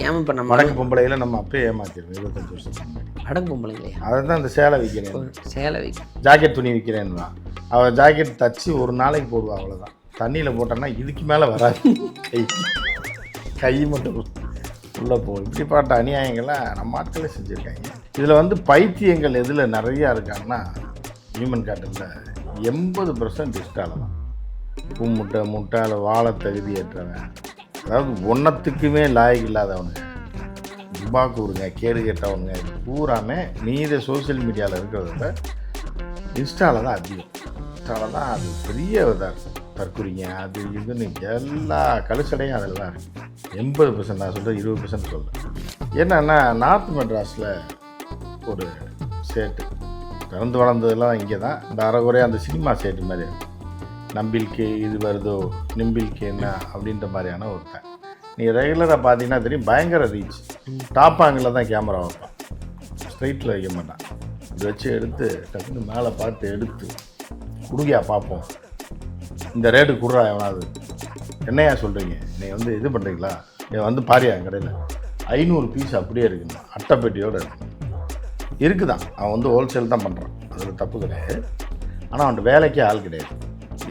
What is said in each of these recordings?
ஏன் இப்போ நம்ம வடக்கு பொம்பளையில் நம்ம அப்பயே ஏமாற்றிடுவோம் 25 வருஷத்துக்கு முன்னாடி. வடக்கு பொம்பளைங்களே அதை தான் இந்த சேலை விற்கிறேன், சேலை வைக்க ஜாக்கெட் துணி விற்கிறேன்னா அவள் ஜாக்கெட் தச்சு ஒரு நாளைக்கு போடுவா, அவ்வளோதான். தண்ணியில் போட்டோன்னா இதுக்கு மேலே வராது, கை மட்டும் உள்ளே போகும். இப்படிப்பட்ட அநியாயங்கள்லாம் நம்ம ஆட்களே செஞ்சுருக்காங்க. இதில் வந்து பைத்தியங்கள் எதில் நிறையா இருக்காங்கன்னா ஹியூமன் கேட்டலில் 80% இஷ்டால தான். பூமுட்டை முட்டால் வாழ தகுதியேற்றவன், அதாவது ஒன்றத்துக்குமே லாயக்கு இல்லாதவனுங்க, துபாக்கூருங்க, கேடு கேட்டவனுங்க, இது பூராமே மீத சோசியல் மீடியாவில் இருக்கிறத விட இன்ஸ்டாவில் தான் அதிகம். இன்ஸ்டாவில் தான் அது பெரிய இதாக இருக்கும். தற்குறிங்க அது இதுன்னு எல்லா கழுசடையும் அதில் தான் இருக்குது. 80% நான் சொல்கிறேன், 20% சொல்கிறேன். என்னென்னா நார்த் மெட்ராஸில் ஒரு சேட்டு பிறந்து வளர்ந்ததெல்லாம் இங்கே தான். இந்த அரைகுறை அந்த சினிமா சேட்டு மாதிரி நம்பில்கே இது வருதோ நிம்பில்கே என்ன அப்படின்ற மாதிரியான ஒருத்தன். நீங்கள் ரெகுலராக பார்த்தீங்கன்னா தெரியும், பயங்கர ரீச். டாப் ஆங்கிளில் தான் கேமரா வைப்பான், ஸ்ட்ரைட்டில் வைக்க மாட்டான். இது வச்சு எடுத்து டக்குன்னு மேலே பார்த்து எடுத்து குடுகியா பார்ப்போம், இந்த ரேட்டு குடுறா எவனாவது, என்னையா சொல்கிறீங்க, நீங்கள் வந்து இது பண்ணுறீங்களா, வந்து பாரியா கடையில் 500 பீஸ் அப்படியே இருக்குங்க, அட்டைப்பெட்டியோடு இருக்குதான். அவன் வந்து ஹோல்சேல் தான் பண்ணுறான், அதில் தப்பு கிடையாது. ஆனால் அவன்கிட்ட வேலைக்கே ஆள் கிடையாது,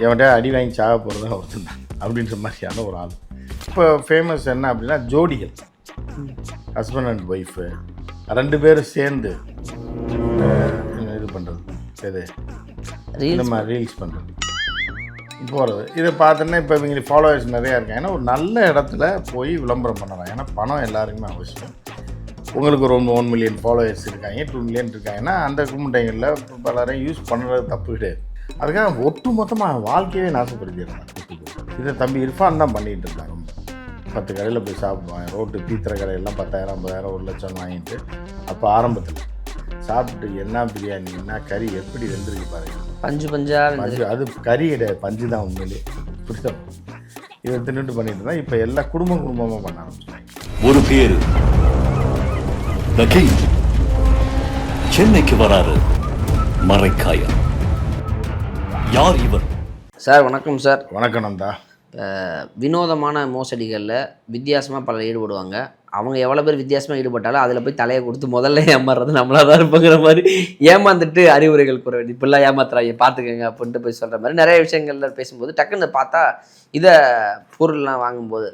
எவன்கிட்ட அடி வாங்கி சாக போகிறது தான் ஒருத்தன் தான் அப்படின்ற மாதிரியான ஒரு ஆள். இப்போ ஃபேமஸ் என்ன அப்படின்னா ஜோடிகள், ஹஸ்பண்ட் அண்ட் ஒய்ஃபு 2 பேரும் சேர்ந்து இது பண்ணுறது, எது இந்த மாதிரி ரீல்ஸ் பண்ணுறது, போகிறது. இதை பார்த்தோன்னா இப்போ இவங்களுக்கு ஃபாலோவர்ஸ் நிறையா இருக்காங்க. ஏன்னா ஒரு நல்ல இடத்துல போய் விளம்பரம் பண்ணலாம். ஏன்னா பணம் எல்லாருக்குமே அவசியம். உங்களுக்கு ஒரு 1 மில்லியன் ஃபாலோவர்ஸ் இருக்காங்க, 2 மில்லியன் இருக்காங்கன்னா அந்த கும்பிட்டைங்களில் பலரையும் யூஸ் பண்ணுறது தப்பு கிடையாது. அதுக்காக ஒட்டு மொத்தமாக வாழ்க்கையே நாசப்படுத்திடுறாங்க. இதை தம்பி இர்ஃபான் தான் பண்ணிகிட்டு இருந்தாங்க. ரொம்ப 10 கடையில் போய் சாப்பிடுவாங்க, ரோட்டு தீத்திர கடையெல்லாம் 10,000 50,000 1 லட்சம் வாங்கிட்டு. அப்போ ஆரம்பத்தில் சாப்பிட்டு என்ன பிரியாணி என்ன கறி எப்படி வெந்திருக்கு பாருங்க, பஞ்சு அது கறி கிடையாது, பஞ்சு தான் உண்மையிலே. புரியுதா? இதை தின்னுட்டு பண்ணிட்டு இருந்தால் இப்போ எல்லாம் குடும்பமாக பண்ண ஆரம்பிச்சிட்டாங்க. ஒரு பேர் சென்னைக்கு வராரு, மறைக்காயா. யார் இவர்? சார் வணக்கம் சார். வணக்கம் நந்தா. வினோதமான மோசடிகளில் வித்தியாசமாக பலர் ஈடுபடுவாங்க. அவங்க எவ்வளோ பேர் வித்தியாசமாக ஈடுபட்டாலும் அதில் போய் தலையை கொடுத்து முதல்ல ஏமாறுறது நம்மளாக தான் இருப்பங்கிற மாதிரி ஏமாந்துட்டு அறிவுரைகள் கூற வேண்டிய, இப்படிலாம் ஏமாத்துறாங்க பார்த்துக்கங்க அப்படின்ட்டு போய் சொல்கிற மாதிரி நிறைய விஷயங்கள்ல பேசும்போது டக்குன்னு பார்த்தா இதை பொருள்லாம் வாங்கும்போது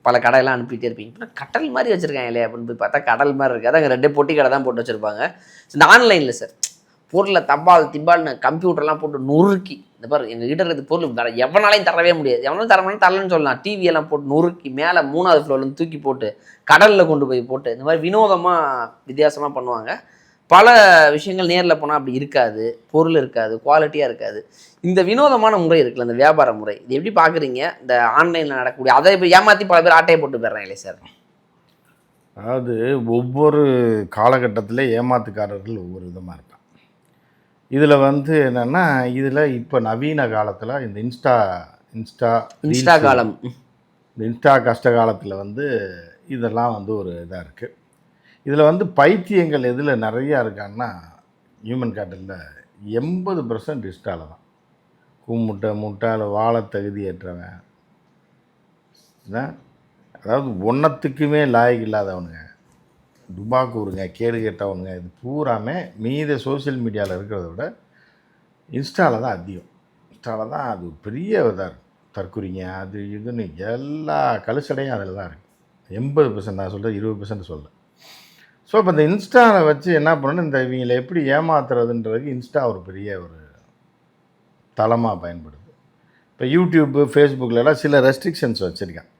பல கடையெல்லாம் அனுப்பிட்டே இருப்பீங்க. இப்போ கடல் மாதிரி வச்சுருக்காங்க இல்லையா அப்படின்னு போய் பார்த்தா கடல் மாதிரி இருக்குது. அங்கே 2 பொட்டி கடை தான் போட்டு வச்சுருப்பாங்க. இந்த ஆன்லைனில் சார் பொருளை திபால்னு கம்ப்யூட்டர்லாம் போட்டு நொறுக்கி, இந்த பாரு எங்கள் கிட்ட இருக்கிறது பொருள் வேறு எவனாலையும் தரவே முடியாது, எவனாலும் தரமாலும் தரலன்னு சொல்லலாம், டிவியெல்லாம் போட்டு நொறுக்கி மேலே 3வது ஃப்ளோர்லேருந்து தூக்கி போட்டு கடலில் கொண்டு போய் போட்டு இந்த மாதிரி வினோதமாக வித்தியாசமாக பண்ணுவாங்க. பல விஷயங்கள் நேரில் போனால் அப்படி இருக்காது, பொருள் இருக்காது, குவாலிட்டியாக இருக்காது. இந்த வினோதமான முறை இருக்குல்ல, இந்த வியாபார முறை, இது எப்படி பார்க்குறீங்க? இந்த ஆன்லைனில் நடக்கக்கூடிய அதை இப்போ ஏமாற்றி பல பேர் ஆட்டையை போட்டு போயிடுறாங்களே சார். அதாவது ஒவ்வொரு காலகட்டத்தில் ஏமாத்துக்காரர்கள் ஒவ்வொரு விதமாக இருப்பாங்க. இதில் வந்து என்னென்னா, இதில் இப்போ நவீன காலத்தில் இந்த இன்ஸ்டா காலம், இந்த இன்ஸ்டா கஷ்ட காலத்தில் வந்து இதெல்லாம் வந்து ஒரு இதாக இருக்குது. இதில் வந்து பைத்தியங்கள் எதில் நிறையா இருக்காங்கன்னா ஹியூமன் கேட்டலில் 80% இன்ஸ்டால தான். முட்டால் வாழ தகுதியேற்றவன், அதாவது ஒன்றத்துக்குமே லாயக்கு இல்லாதவனுங்க, துபாக்கூருங்க, கேடு கேட்டவனுங்க, இது பூராமே மீத சோசியல் மீடியாவில் இருக்கிறத விட இன்ஸ்டாவில் தான் அதிகம். இன்ஸ்டாவில் தான் அது பெரிய இதாக இருக்கும். தற்குறிங்க அது இதுன்னு எல்லா கழுசடையும் அதில் தான் இருக்குது. 80% நான் சொல்கிறேன், 20% சொல்கிறேன். ஸோ இப்போ இந்த இன்ஸ்டாவில் வச்சு என்ன பண்ணணும், இந்த இவங்களை எப்படி ஏமாத்துறதுன்றதுக்கு இன்ஸ்டா ஒரு பெரிய ஒரு தளமாக பயன்படுது. இப்போ யூடியூப்பு ஃபேஸ்புக்கிலலாம் சில ரெஸ்ட்ரிக்ஷன்ஸ் வச்சுருக்கேன்.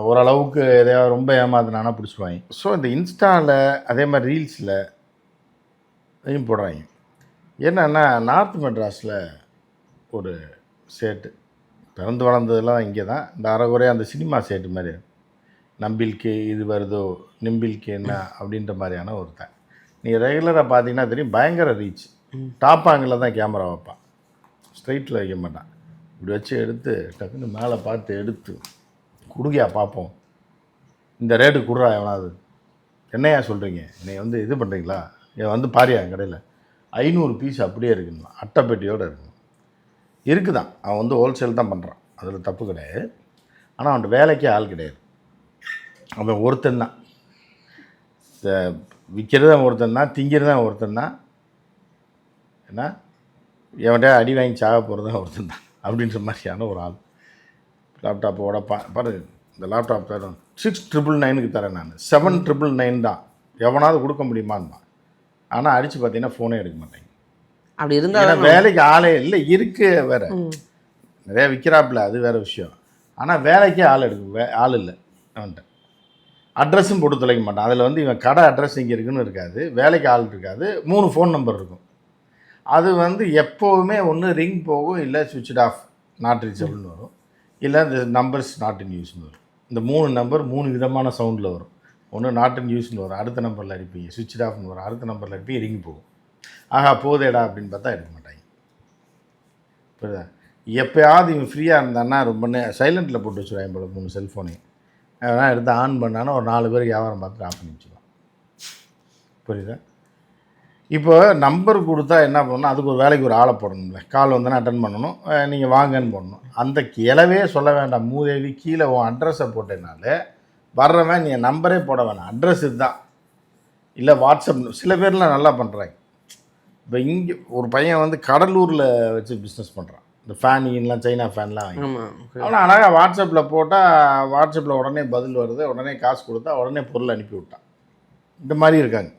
ஓரளவுக்கு எதையாவது ரொம்ப ஏமாத்தினானா பிடிச்சிடுவாங்க. ஸோ இந்த இன்ஸ்டாவில் அதே மாதிரி ரீல்ஸில் இதையும் போடுறாங்க. என்னென்னா நார்த் மெட்ராஸில் ஒரு சேட்டு பிறந்து வளர்ந்ததெல்லாம் இங்கே தான். இந்த அரைகுறை அந்த சினிமா சேட்டு மாதிரி நம்பில்கே இது வருதோ நிம்பில்கே என்ன அப்படின்ற மாதிரியான ஒருத்தன். நீங்கள் ரெகுலராக பார்த்தீங்கன்னா தெரியும், பயங்கர ரீச். டாப் ஆங்கிளில் தான் கேமரா வைப்பான், ஸ்ட்ரைட்டில் வைக்க மாட்டான். இப்படி வச்சு எடுத்து டக்குன்னு மேலே பார்த்து எடுத்து குடுகியா பார்ப்போம், இந்த ரேட்டு குடுறா எவனாவது, என்னையா சொல்கிறீங்க, நீங்கள் வந்து இது பண்ணுறீங்களா, வந்து பாரியா கடையில் 500 பீஸ் அப்படியே இருக்குங்களா, அட்டைப்பெட்டியோடு இருக்குதான். அவன் வந்து ஹோல்சேல் தான் பண்ணுறான், அதில் தப்பு கிடையாது. ஆனால் அவன்கிட்ட வேலைக்கே ஆள் கிடையாது, அவன் ஒருத்தன் தான். விற்கிறது ஒருத்தன் தான், திங்கிறது ஒருத்தன் தான், ஏன்னா எவன்கிட்ட அடி வாங்கி சாக போகிறது தான் ஒருத்தன் தான் அப்படின்ற மாதிரியான ஒரு ஆள். லேப்டாப்பை உடப்பான் பாரு, இந்த லேப்டாப் தரேன் 6,999 தரேன், நான் 7,999 தான், எவனாவது கொடுக்க முடியுமான்னு. ஆனால் அடித்து பார்த்தீங்கன்னா ஃபோனே எடுக்க மாட்டேங்க. அப்படி இருந்தால் வேலைக்கு ஆளே இல்லை, இருக்கு வேறு நிறையா விற்கிறாப்புல, அது வேறு விஷயம். ஆனால் வேலைக்கே ஆள் ஆள் இல்லை அவன்கிட்ட. அட்ரஸும் போட்டு தொலைக்க மாட்டான். அதில் வந்து இவன் கடை அட்ரஸ் இங்கே இருக்குன்னு இருக்காது, வேலைக்கு ஆள் இருக்காது, 3 ஃபோன் நம்பர் இருக்கும். அது வந்து எப்போவுமே ஒன்று ரிங் போகும், இல்லை சுவிட்ச் ஆஃப் நாட் ரீச்சபிள்னு வரும், இல்லை இந்த நம்பர்ஸ் நாட் இன் யூஸ்னு வரும். இந்த 3 நம்பர் 3 விதமான சவுண்டில் வரும். ஒன்று நாட் இன் யூஸ்னு வரும், அடுத்த நம்பரில் அடிப்பீங்க, சுவிட்ச் ஆஃப்னு வரும், அடுத்த நம்பரில் அடிப்பீங்க, ரிங் போகும். ஆஹா போதேடா அப்படின்னு பார்த்தா எடுக்க மாட்டாங்க. புரியுதா? எப்போயாவது இவன் ஃப்ரீயாக இருந்தான்னா ரொம்ப சைலண்ட்டில் போட்டு வச்சுருவாங்க போல 3 செல்ஃபோனையும். அதெல்லாம் எடுத்து ஆன் பண்ணானா ஒரு 4 பேருக்கு வியாபாரம் பார்த்துட்டு ஆஃப் பண்ணி வச்சுருவான். புரியுதா? இப்போ நம்பர் கொடுத்தா என்ன பண்ணணும், அதுக்கு ஒரு வேலைக்கு ஒரு ஆளை போடணும்ல, கால் வந்தோன்னா அட்டன் பண்ணணும், நீங்கள் வாங்கன்னு போடணும். அந்த கிளவே சொல்ல வேண்டாம், மூதேவி கீழே உன் அட்ரஸை போட்டேனாலே வர்றவன் நீ நம்பரே போட வேணாம், அட்ரஸ் இதுதான், இல்லை வாட்ஸ்அப். சில பேர்லாம் நல்லா பண்ணுறாங்க. இப்போ இங்கே ஒரு பையன் வந்து கடலூரில் வச்சு பிஸ்னஸ் பண்ணுறான், இந்த ஃபேன்லாம் சைனா ஃபேன்லாம் வாங்கி. ஆனால் அழகாக வாட்ஸ்அப்பில் போட்டால் வாட்ஸ்அப்பில் உடனே பதில் வருது, உடனே காசு கொடுத்தா உடனே பொருள் அனுப்பி விட்டான். இந்த மாதிரி இருக்காங்க,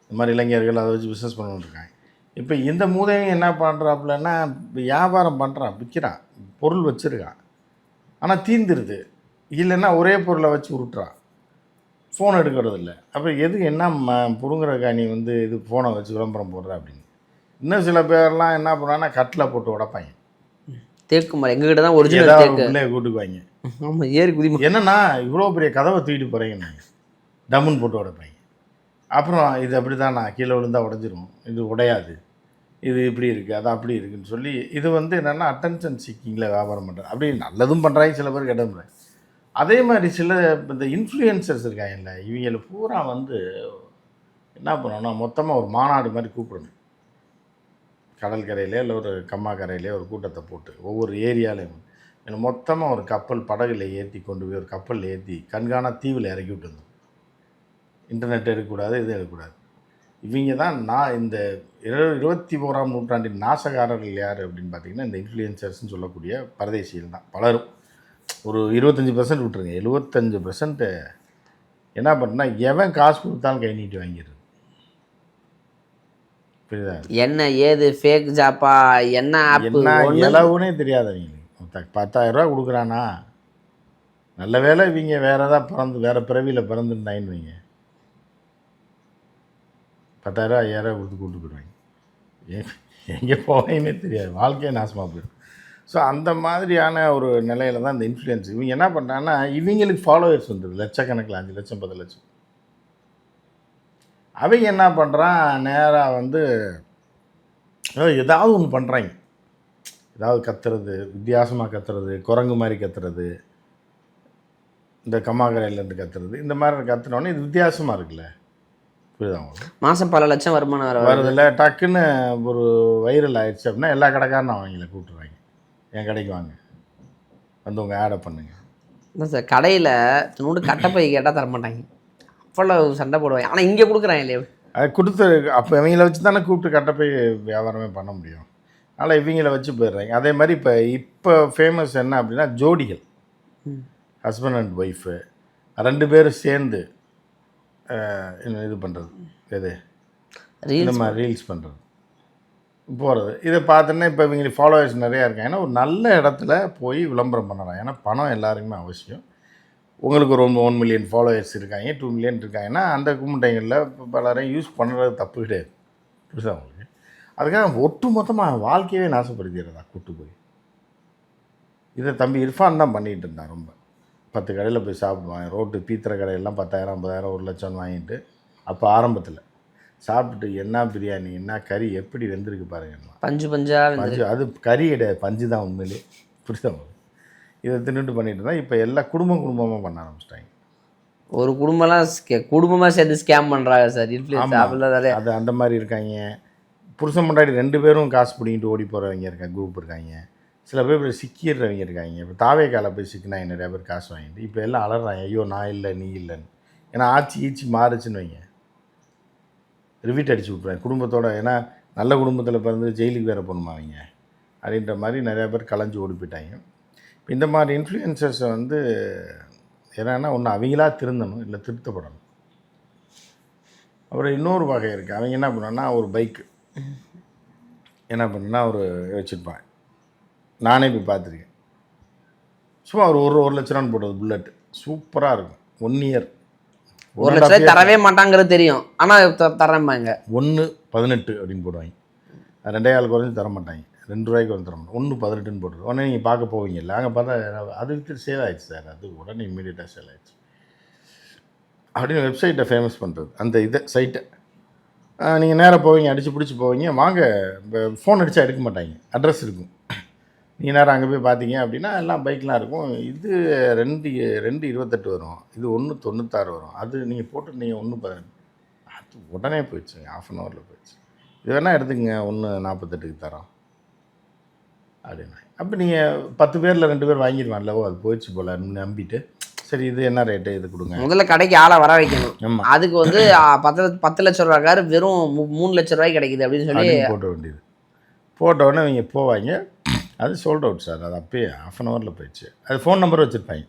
இந்த மாதிரி இளைஞர்கள் அதை வச்சு பிஸ்னஸ் பண்ணிட்டு இருக்காங்க. இப்போ இந்த மூதேவி என்ன பண்ணுறாப்புலன்னா வியாபாரம் பண்ணுறான், விற்கிறான், பொருள் வச்சுருக்கான், ஆனால் தீந்துருது, இல்லைன்னா ஒரே பொருளை வச்சு உருட்டுறான், ஃபோன் எடுக்கிறது இல்லை. அப்புறம் எதுக்கு என்ன புடுங்குறக்கா நீ வந்து இது ஃபோனை வச்சு விளம்பரம் போடுற அப்படின்னு. இன்னும் சில பேர்லாம் என்ன பண்ணுறாங்கன்னா கட்டில் போட்டு உடப்பாங்க, தேக்கு மரம் எங்ககிட்ட தான் ஒரிஜினல் தேக்கு பிள்ளைய கூட்டுக்குவாங்க. ஆமாம், ஏறி குதி. என்னன்னா இவ்வளோ பெரிய கதவை தூக்கிட்டு போகிறீங்க, டம்முன்னு போட்டு உடைப்பாங்க. அப்புறம் இது அப்படி தான், நான் கீழே விழுந்தால் உடஞ்சிரும், இது உடையாது, இது இப்படி இருக்குது, அது அப்படி இருக்குதுன்னு சொல்லி இது வந்து என்னென்னா அட்டென்ஷன் சீக்கிங்கில் வியாபாரம் பண்ணுறேன். அப்படி நல்லதும் பண்ணுறாங்க, சில பேர் கெட்ட பண்ணுறாங்க. அதே மாதிரி சில இந்த இன்ஃப்ளூயன்சர்ஸ் இருக்காங்கல்ல, இவங்களை பூரா வந்து என்ன பண்ணணும்னா மொத்தமாக ஒரு மாநாடு மாதிரி கூப்பிடணும். கடற்கரையிலே இல்லை ஒரு கம்மாக்கரையிலே ஒரு கூட்டத்தை போட்டு ஒவ்வொரு ஏரியாலையும் மொத்தமாக ஒரு கப்பல் படகுல ஏற்றி கொண்டு போய் ஒரு கப்பலில் ஏற்றி கண்காணா தீவில் இறக்கி விட்டுருந்தோம். இன்டர்நெட் எடுக்கக்கூடாது, இது எடுக்கக்கூடாது. இவங்க தான் நான் இந்த 21ஆம் நூற்றாண்டின் நாசகாரர்கள் யார் அப்படின்னு பார்த்தீங்கன்னா இந்த இன்ஃப்ளூயன்சர்ஸ்னு சொல்லக்கூடிய பரதேசிகள் தான். பலரும் ஒரு 25% விட்டுருங்க, 75% என்ன பண்ணுன்னா எவன் காசு கொடுத்தாலும் கை நீட்டி வாங்கிடுறது. புரியுதா? என்ன ஏது ஃபேக் ஜாப்பா, என்ன ஆப், என்ன இலவுனே தெரியாது அவங்களுக்கு. 10,000 ரூபா கொடுக்குறானா, நல்ல வேலை இவங்க வேறு ஏதாவது வேறு பிறவியில் பிறந்துருந்தாயின்னு வைங்க, 10,000 5,000 கொடுத்து கூப்பிட்டு போயிடுவாங்க. எங்கே போவாங்கன்னே தெரியாது, வாழ்க்கையே நாசமாக போயிடும். ஸோ அந்த மாதிரியான ஒரு நிலையில் தான் இந்த இன்ஃப்ளூயன்ஸ். இவங்க என்ன பண்ணுறாங்கன்னா இவங்களுக்கு ஃபாலோவர்ஸ் வந்துடுது லட்சக்கணக்கில், 5 லட்சம் 10 லட்சம். அவங்க என்ன பண்ணுறான், நேராக வந்து ஏதாவது ஒன்று பண்ணுறாங்க, ஏதாவது கத்துறது, வித்தியாசமாக கத்துறது, குரங்கு மாதிரி கத்துறது, இந்த கம்மாக்கரையிலேருந்து கத்துறது, இந்த மாதிரி கத்துனோடனே இது வித்தியாசமாக இருக்குல்ல. புரியுதா உங்களுக்கு? மாதம் பல லட்சம் வருமானம் வருதில்ல, டக்குன்னு ஒரு வைரல் ஆயிடுச்சு அப்படின்னா எல்லா கடைக்காரனும் அவங்கள கூப்பிட்டுருவாங்க, என் கடைக்கு வாங்க, வந்து உங்கள் ஆடை பண்ணுங்க. இல்லை சார், கடையில் நூறு கட்டப்பை கேட்டால் தரமாட்டாங்க, அவ்வளோ சண்டை போடுவாங்க. ஆனால் இங்கே கொடுக்குறாங்க இல்லையா, அது கொடுத்து அப்போ இவங்கள வச்சு தானே கூப்பிட்டு கட்டப்பை வியாபாரமே பண்ண முடியும். அதனால் இவங்கள வச்சு போயிடுறாங்க. அதே மாதிரி இப்போ ஃபேமஸ் என்ன அப்படின்னா ஜோடிகள், ஹஸ்பண்ட் அண்ட் ஒய்ஃபு 2 பேரும் சேர்ந்து இது பண்ணுறது, எது இந்த மாதிரி ரீல்ஸ் பண்ணுறது, போகிறது. இதை பார்த்தோன்னா இப்போ இவங்களுக்கு ஃபாலோவர்ஸ் நிறையா இருக்காங்க. ஏன்னா ஒரு நல்ல இடத்துல போய் விளம்பரம் பண்ணலாம். ஏன்னா பணம் எல்லாருக்குமே அவசியம். உங்களுக்கு ஒரு 1 மில்லியன் ஃபாலோவர்ஸ் இருக்காங்க, 2 மில்லியன் இருக்காங்கன்னா அந்த கும்பிட்டைங்களில் பலரையும் யூஸ் பண்ணுறது தப்பு கிடையாது. புரியுதா உங்களுக்கு? அதுக்காக ஒட்டு மொத்தமாக வாழ்க்கையே நாசப்படுத்திடுறதா கூட்டு போய். இதை தம்பி இர்ஃபான் தான் பண்ணிகிட்டு இருந்தான். ரொம்ப 10 கடையில் போய் சாப்பிடுவாங்க, ரோட்டு பீத்திர கடையெல்லாம் 10,000 50,000 1 லட்சம் வாங்கிட்டு, அப்போ ஆரம்பத்தில் சாப்பிட்டு என்ன பிரியாணி, என்ன கறி, எப்படி வெந்திருக்கு பாருங்க, பஞ்சு பஞ்சாக பஞ்சு. அது கறி கிடையாது, பஞ்சு தான் உண்மையிலே. புரியுதா? இதை தின்னுட்டு பண்ணிட்டு இருந்தால் இப்போ எல்லா குடும்பமாக பண்ண ஆரம்பிச்சிட்டாங்க. ஒரு குடும்பமாக சேர்ந்து ஸ்கேம் பண்ணுறாங்க சார் இன்ஃப்ளூயன்ஸ். அது அந்த மாதிரி இருக்காங்க. புருஷன் முன்னாடி 2 பேரும் காசு பிடிங்கிட்டு ஓடி போகிறவங்க இருக்காங்க, குரூப் இருக்காங்க. சில பேர் சிக்கிடுறவங்க இருக்காங்க. இப்போ தாவே காலை போய் சிக்கினாங்க நிறையா பேர் காசு வாங்கிட்டு. இப்போ எல்லாம் அலறாங்க, ஐயோ நான் இல்லை நீ இல்லைன்னு. ஏன்னா ஆட்சி ஈச்சி மாறுச்சுன்னு வைங்க, ரிவீட் அடிச்சு விட்ருவேன் குடும்பத்தோட. ஏன்னா நல்ல குடும்பத்தில் பிறந்து ஜெயிலுக்கு வேறு போகணுமா அவங்க அப்படின்ற மாதிரி நிறையா பேர் கலைஞ்சு ஓடி போயிட்டாங்க. இந்த மாதிரி இன்ஃப்ளூயன்சர்ஸை வந்து என்னென்னா ஒன்று அவங்களா திருந்தணும், இல்லை திருத்தப்படணும். அப்புறம் இன்னொரு வகை இருக்குது. அவங்க என்ன பண்ணோன்னா ஒரு பைக்கு என்ன பண்ணுன்னா ஒரு வச்சுருப்பாங்க. நானே போய் பார்த்துருக்கேன். சும்மா ஒரு லட்ச ரூபான்னு போட்டது புல்லட் சூப்பராக இருக்கும். 1 இயர் 1 லட்ச ரூபாய் தரவே மாட்டாங்கிறது தெரியும், ஆனால் தரேன்பாங்க. 1.18 அப்படின்னு போடுவாங்க. 2.5 குறைஞ்சி தர மாட்டாங்க, 2 ரூபாய்க்கு வந்து தர மாட்டாங்க. 1.18 போட்டுருது. உடனே நீங்கள் பார்க்க போவீங்கல்ல, அங்கே பார்த்தா அது வித்து சேல் ஆகிடுச்சு சார், அது உடனே இம்மீடியட்டாக சேல் ஆகிடுச்சு அப்படின்னு வெப்சைட்டை ஃபேமஸ் பண்ணுறது. அந்த இதை சைட்டை நீங்கள் நேராக போவீங்க, அடித்து பிடிச்சி போவீங்க, வாங்க ஃபோன் அடித்தா எடுக்க மாட்டாங்க, அட்ரஸ் இருக்கும். நீங்கள் நேரம் அங்கே போய் பார்த்தீங்க அப்படின்னா எல்லாம் பைக்லாம் இருக்கும். இது 2.28 வரும், இது 1.96 வரும். அது நீங்கள் போட்டுருந்தீங்க 1.18, அது உடனே போயிடுச்சுங்க, 1/2 hour போயிடுச்சு. இது வேணால் எடுத்துக்கங்க 1.48க்கு தரோம் அப்படின்னா. அப்போ நீங்கள் 10 பேரில் 2 பேர் வாங்கிடுவான்ல, அது போயிடுச்சு போல நம்பிட்டு, சரி இது என்ன ரேட்டு இது கொடுங்க. முதல்ல கடைக்கு ஆளை வர வைக்கணும். ஆமாம், அதுக்கு வந்து 10 லட்ச ரூபா கார் வெறும் 3 லட்ச ரூபாய்க்கு கிடைக்குது அப்படின்னு சொல்லி போட்ட வேண்டியது. போட்ட உடனே அவங்க போவாங்க, அது சோல்ட் அவுட் சார், அது அப்பயே 1/2 hour போயிடுச்சு. அது ஃபோன் நம்பர் வச்சுருப்பாங்க,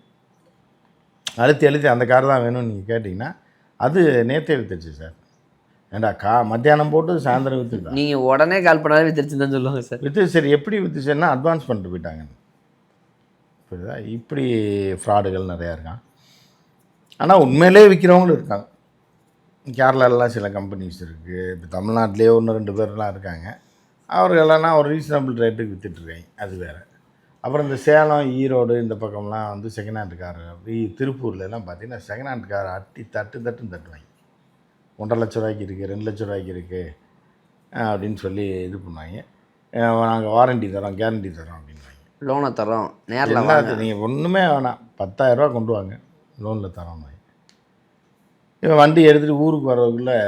அழுத்தி அந்த கார் தான் வேணும்னு நீங்கள் கேட்டிங்கன்னா அது நேற்றே வித்துச்சு சார். ஏண்டா மத்தியானம் போட்டு சாயந்தரம் விற்றுதா, நீங்கள் உடனே கால் பண்ணாலே வித்துருச்சுன்னு தான் சொல்லுவாங்க சார். வித்து சரி எப்படி வித்துச்சுன்னா அட்வான்ஸ் பண்ணிட்டு போயிட்டாங்க. புரியுதா? இப்படி ஃப்ராடுகள் நிறையா இருக்கான். ஆனால் உண்மையிலே விற்கிறவங்களும் இருக்காங்க. கேரளாலலாம் சில கம்பெனிஸ் இருக்குது, இப்போ தமிழ்நாட்டிலே 1-2 பேர்லாம் இருக்காங்க. அவர்களெல்லாம் ஒரு ரீசனபிள் ரேட்டுக்கு விற்றுட்ருக்காங்க, அது வேறு. அப்புறம் இந்த சேலம், ஈரோடு இந்த பக்கம்லாம் வந்து செகண்ட் ஹேண்ட் கார், திருப்பூர்லலாம் பார்த்தீங்கன்னா செகண்ட் ஹேண்ட் கார் அட்டி தட்டுன்னு தட்டுவாங்க. 1.5 லட்ச ரூபாய்க்கு இருக்குது, 2 லட்ச ரூபாய்க்கு இருக்குது அப்படின்னு சொல்லி இது பண்ணுவாங்க. நாங்கள் வாரண்டி தரோம், கேரண்டி தரோம் அப்படின்வாங்க. லோனை தரோம், நேரில் எல்லாத்துக்கும் நீங்கள் ஒன்றுமே வேணாம், 10,000 ரூபா கொண்டு வாங்க, லோனில் தரோம். இவன் வண்டி எடுத்துகிட்டு ஊருக்கு வர்றதுக்குள்ளே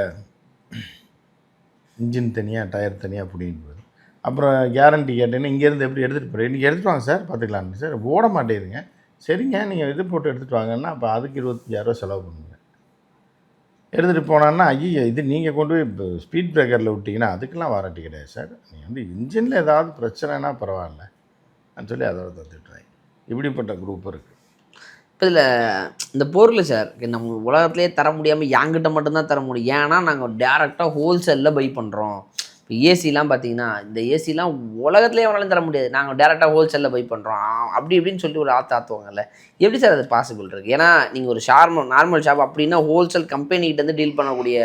இன்ஜின் தனியாக டயர் தனியாக பிடிங்கிட்டு போயிடும். அப்புறம் கேரண்டி கேட்டேன்னா இங்கேருந்து எப்படி எடுத்துகிட்டு போகிறேன், இன்றைக்கி எடுத்துகிட்டு வாங்க சார் பார்த்துக்கலான்னு. சார் ஓட மாட்டேங்குதுங்க, சரிங்க நீங்கள் இது போட்டு எடுத்துகிட்டு வாங்கன்னா அப்போ அதுக்கு 25,000 ரூபா செலவு பண்ணுங்க. எடுத்துகிட்டு போனான்னா ஐயோ இது நீங்கள் கொண்டு போய் இப்போ ஸ்பீட் பிரேக்கரில் விட்டிங்கன்னா அதுக்கெல்லாம் வாரண்டி கிடையாது சார், நீங்கள் வந்து இன்ஜினில் ஏதாவது பிரச்சனைனா பரவாயில்ல அப்படின்னு சொல்லி அதோட தந்துட்டுறாங்க. இப்படிப்பட்ட குரூப் இருக்குது. இப்போ இதில் இந்த பொருள் சார் நம்ம உலகத்துலேயே தர முடியாமல் என்கிட்ட மட்டும்தான் தர முடியும். ஏன்னா நாங்கள் டேரெக்டாக ஹோல்சேலில் பை பண்ணுறோம். இப்போ ஏசிலாம் பார்த்தீங்கன்னா இந்த ஏசிலாம் உலகத்துலேயே எவனாலும் தர முடியாது, நாங்கள் டேரெக்டாக ஹோல்சேலில் பை பண்ணுறோம் அப்படி இப்படின்னு சொல்லி ஒரு ஆற்றுவாங்கல்ல, எப்படி சார் அது பாசிபிள் இருக்குது? ஏன்னா நீங்கள் ஒரு நார்மல் ஷாப் அப்படின்னா ஹோல்சேல் கம்பெனிகிட்டேருந்து டீல் பண்ணக்கூடிய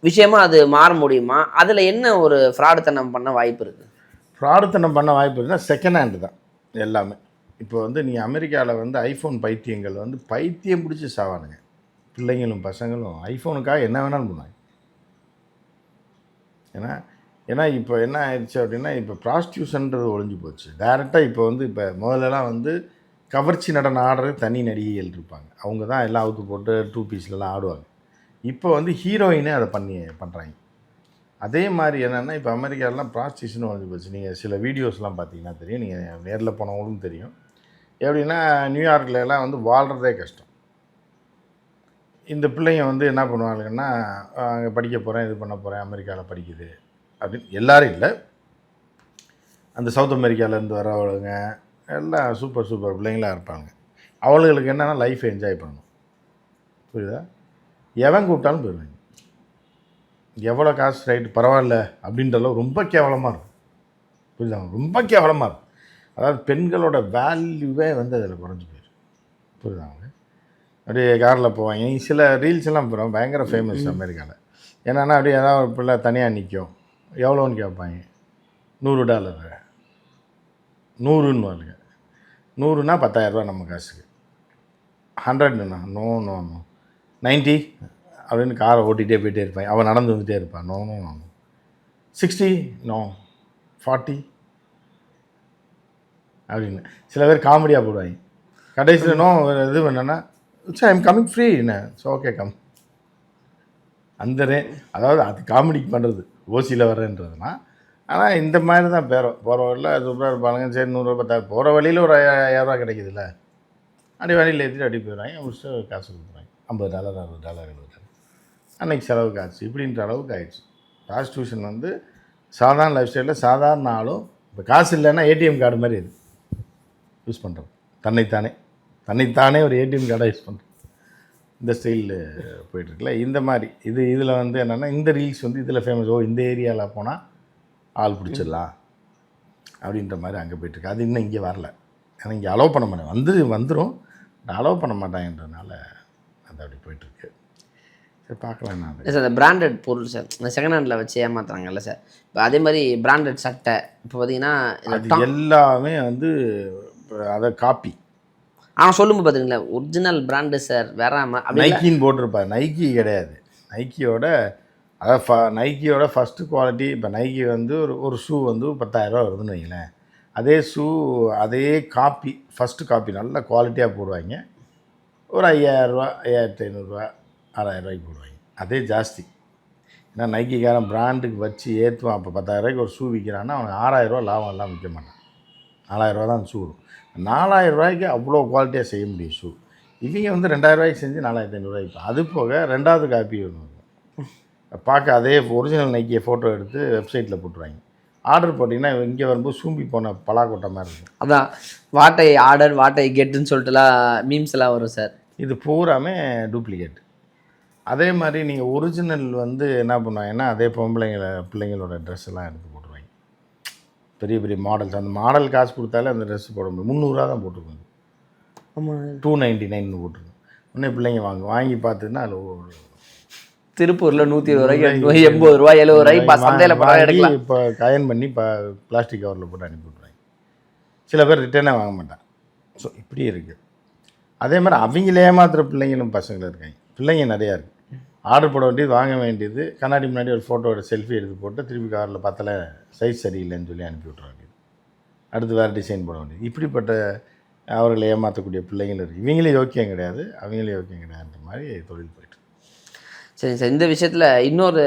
விஷயமா அது மாற முடியுமா? அதில் என்ன ஒரு ஃப்ராடுத்தனம் பண்ண வாய்ப்பு இருக்குது? ஃப்ராடுத்தனம் பண்ண வாய்ப்பு இருக்குன்னா செகண்ட் ஹேண்டு தான் எல்லாமே. இப்போ வந்து நீங்கள் அமெரிக்காவில் வந்து ஐஃபோன் பைத்தியங்கள் வந்து பைத்தியம் பிடிச்சி சாவானுங்க. பிள்ளைங்களும் பசங்களும் ஐஃபோனுக்காக என்ன வேணாலும் பண்ணுவாங்க. ஏன்னா இப்போ என்ன ஆயிடுச்சு அப்படின்னா இப்போ ப்ராஸ்டியூஷன்றது ஒழிஞ்சு போச்சு. டேரெக்டாக இப்போ வந்து இப்போ முதல்லலாம் வந்து கவர்ச்சி நடனம் ஆடுறது தனி நடிகைகள் இருப்பாங்க, அவங்க தான் எல்லாம் அவுத்து போட்டு 2 பீஸ்லலாம் ஆடுவாங்க. இப்போ வந்து ஹீரோயினே அதை பண்ணுறாங்க. அதே மாதிரி என்னென்னா இப்போ அமெரிக்காவிலாம் ப்ராஸ்டியூஷன் ஒழிஞ்சு போச்சு. நீங்கள் சில வீடியோஸ்லாம் பார்த்தீங்கன்னா தெரியும், நீங்கள் நேரில் போனவங்களுக்கும் தெரியும். எப்படின்னா நியூயார்க்லாம் வந்து வாழ்கிறதே கஷ்டம். இந்த பிள்ளைங்க வந்து என்ன பண்ணுவாங்கன்னா அங்கே படிக்க போகிறேன், இது பண்ண போகிறேன், அமெரிக்காவில் படிக்குது அப்படின்னு எல்லாரும் இல்லை, அந்த சவுத் அமெரிக்காவிலேருந்து வரவங்க எல்லாம் சூப்பர் பிள்ளைங்களாக இருப்பாங்க. அவளுங்களுக்கு என்னென்னா லைஃப்பை என்ஜாய் பண்ணணும். புரியுதா? எவன் கூப்பிட்டாலும் போயிடுவாங்க. எவ்வளோ காசு ரைட்டு பரவாயில்ல அப்படின்றளவு ரொம்ப கேவலமாக இருக்கும். புரியுதா? ரொம்ப கேவலமாக இருக்கும். அதாவது பெண்களோட வேல்யூவே வந்து அதில் குறைஞ்சி போயிடும். புரியுதாங்க? அப்படியே காரில் போவாங்க. சில ரீல்ஸ் எல்லாம் போகிறோம், பயங்கர ஃபேமஸ் அமெரிக்காவில். என்னென்னா அப்படியே ஏதாவது ஒரு பிள்ளை தனியாக நிற்கும், எவ்வளோன்னு கேட்பாங்க, $100 100ன்னு வாங்க. 100னா 10,000 ரூபா நம்ம காசுக்கு. 100ன்னா நோ 90 அப்படின்னு காரை ஓட்டிகிட்டே போயிட்டே இருப்பாங்க. அவன் நடந்து வந்துகிட்டே இருப்பான். நோ 60 நோ 40 அப்படின்னு சில பேர் காமெடியாக போடுவாங்க. கடைசியில் நோ இது என்னென்னா சார் ஐம் கம்மிங் ஃப்ரீ என்ன ஸோ ஓகே கம். அதாவது அது காமெடிக்கு பண்ணுறது, ஓசியில் வர்றேன்றதுனா. ஆனால் இந்த மாதிரி தான் போகிற வழியில் சூப்பராக இருப்பாங்க. சரி 100 ரூபா 10,000 போகிற வழியில் ஒரு 5,000 ரூபா கிடைக்குதுல்ல, அப்படி வழியில் ஏற்றிட்டு அடி போயிடுவாங்க, முடிச்சுட்டு காசு கொடுத்துருவாங்க. $50 $60 $70 அன்றைக்கி செலவுக்கு ஆச்சு இப்படின்ற அளவுக்கு ஆயிடுச்சு. ப்ராஸ்டியூஷன் வந்து சாதாரண லைஃப் ஸ்டைலில் சாதாரண ஆளும் இப்போ காசு இல்லைன்னா ஏடிஎம் கார்டு மாதிரி இது யூஸ் பண்ணுறோம். தன்னைத்தானே ஒரு ஏடிஎம் கார்டை யூஸ் பண்ணுறோம். இந்த ஸ்டைலில் போயிட்டுருக்குல்ல. இந்த மாதிரி இதில் வந்து என்னென்னா இந்த ரீல்ஸ் வந்து இதில் ஃபேமஸ். இந்த ஏரியாவில் போனால் ஆள் பிடிச்சிடலாம் அப்படின்ற மாதிரி அங்கே போயிட்டுருக்கு. அது இன்னும் இங்கே வரல. ஏன்னா இங்கே அலோவ் பண்ண மாட்டேன். வந்துடும் அலோவ் பண்ண மாட்டாங்கன்றதுனால அது அப்படி போயிட்டுருக்கு. சரி பார்க்கலாம். நான் சார் இந்த பிராண்டட் பொருள் சார் இந்த செகண்ட் ஹேண்டில் வச்சு ஏமாத்துறாங்கல்ல சார். இப்போ அதே மாதிரி பிராண்டட் சட்டை இப்போ பார்த்தீங்கன்னா அது எல்லாமே வந்து அதை காப்பி. ஆனால் சொல்லும்போது பார்த்தீங்களா ஒரிஜினல் பிராண்டு சார் வராமல் நைக்கின்னு போட்டிருப்பாரு. நைக்கி கிடையாது. நைக்கியோட ஃபஸ்ட்டு குவாலிட்டி. இப்போ நைக்கி வந்து ஒரு ஷூ வந்து 10,000 வருதுன்னு வைங்களேன். அதே ஷூ அதே காப்பி ஃபஸ்ட்டு காப்பி நல்ல குவாலிட்டியாக போடுவாங்க. ஒரு 5,000 5,500 6,000 போடுவாங்க. அதே ஜாஸ்தி. ஏன்னா நைக்கிக்காரன் பிராண்டுக்கு வச்சு ஏற்றுவான். அப்போ 10,000 ஒரு ஷூ விற்கிறான்னா அவனுக்கு 6,000 லாபம் எல்லாம் விற்க மாட்டான். 4,000 தான் அந்த ஷூ வரும். 4,000 அவ்வளோ குவாலிட்டியாக செய்ய முடியும் ஷூ. இவங்க வந்து 2,000 செஞ்சு 4,500 அது போக 2வது காப்பி ஒன்று இருக்கும். பார்க்க அதே ஒரிஜினல் நைக்கியை ஃபோட்டோ எடுத்து வெப்சைட்டில் போட்டுருவாங்க. ஆர்டர் போட்டிங்கன்னா இங்கே வரும்போது சூம்பி போன பலாக்கொட்டை மாதிரி இருக்கும். அதான் வாட்டை ஆர்டர் வாட்டை கெட்டுன்னு சொல்லிட்டுலாம் மீம்ஸ் எல்லாம் வரும் சார். இது பூராமே டூப்ளிகேட். அதே மாதிரி நீங்கள் ஒரிஜினல் வந்து என்ன பண்ணுவாங்கன்னா அதே பிள்ளைங்களோட ட்ரெஸ் எல்லாம் எடுத்து போட்டுருவாங்க. பெரிய பெரிய மாடல்ஸ். அந்த மாடல் காசு கொடுத்தாலே அந்த ட்ரெஸ் போட முடியும். 300 தான் போட்டிருக்கோம். ஆமாம் 299 போட்டிருக்கோம். உடனே பிள்ளைங்க வாங்கி பார்த்துன்னா அதில் திருப்பூரில் 120 80 ரூபா 70 சந்தையில் படம் எடுக்கலாம். இப்போ காயன் பண்ணி பிளாஸ்டிக் கவரில் போட்டு அனுப்பி விட்ருவாங்க. சில பேர் ரிட்டர்னே வாங்க மாட்டாங்க. ஸோ இப்படி இருக்குது. அதே மாதிரி அவங்களே ஏமாத்துகிற பிள்ளைங்களும் பசங்களும் இருக்காங்க. பிள்ளைங்க நிறையா இருக்குது. ஆர்டர் போட வேண்டியது வாங்க வேண்டியது கண்ணாடி முன்னாடி ஒரு ஃபோட்டோட செல்ஃபி எடுத்து போட்டு திருப்பி கவரில் பத்தலை சைஸ் சரியில்லைன்னு சொல்லி அனுப்பி விட்ற வேண்டியது. அடுத்து வேறு டிசைன் போட வேண்டியது. இப்படிப்பட்ட அவர்களை ஏமாற்றக்கூடிய பிள்ளைங்களும் இருக்குது. இவங்களே யோக்கியம் கிடையாது அவங்களே யோக்கியம் கிடையாதுன்ற மாதிரி தொழில் போயிட்டு. சரி சார் இந்த விஷயத்தில் இன்னொரு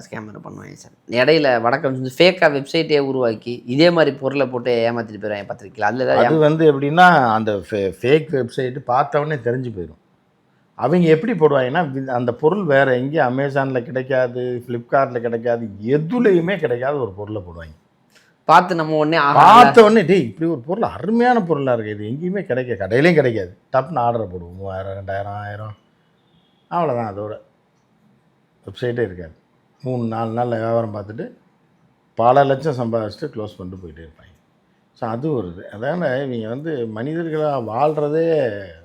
ஸ்கேமர் பண்ணுவாங்க சார். இடையில வடக்கம் ஃபேக்காக வெப்சைட்டே உருவாக்கி இதே மாதிரி பொருளை போட்டு ஏமாற்றிட்டு போயிடுவாங்க பார்த்துருக்கீங்களா? அதில் அது வந்து எப்படின்னா அந்த ஃபேக் வெப்சைட்டு பார்த்தவொடனே தெரிஞ்சு போயிடும். அவங்க எப்படி போடுவாங்கன்னா அந்த பொருள் வேறு எங்கேயும் அமேசானில் கிடைக்காது, ஃப்ளிப்கார்ட்டில் கிடைக்காது, எதுலேயுமே கிடைக்காத ஒரு பொருளை போடுவாங்க. பார்த்து நம்ம உடனே பார்த்த உடனே இப்படி ஒரு பொருள் அருமையான பொருளாக இருக்குது, இது எங்கேயுமே கிடைக்காது, கடையிலையும் கிடைக்காது. டப்புன்னு ஆர்டரை போடுவோம். 3000 2000 1000 அவ்வளோதான். அதோட வெப்சைட்டே இருக்காது. 3-4 நாளில் வியாபாரம் பார்த்துட்டு பல லட்சம் சம்பாதிச்சுட்டு க்ளோஸ் பண்ணிட்டு போயிட்டே இருப்பாங்க. ஸோ அது ஒரு இது. அதனால் இவங்க வந்து மனிதர்களாக வாழ்கிறதே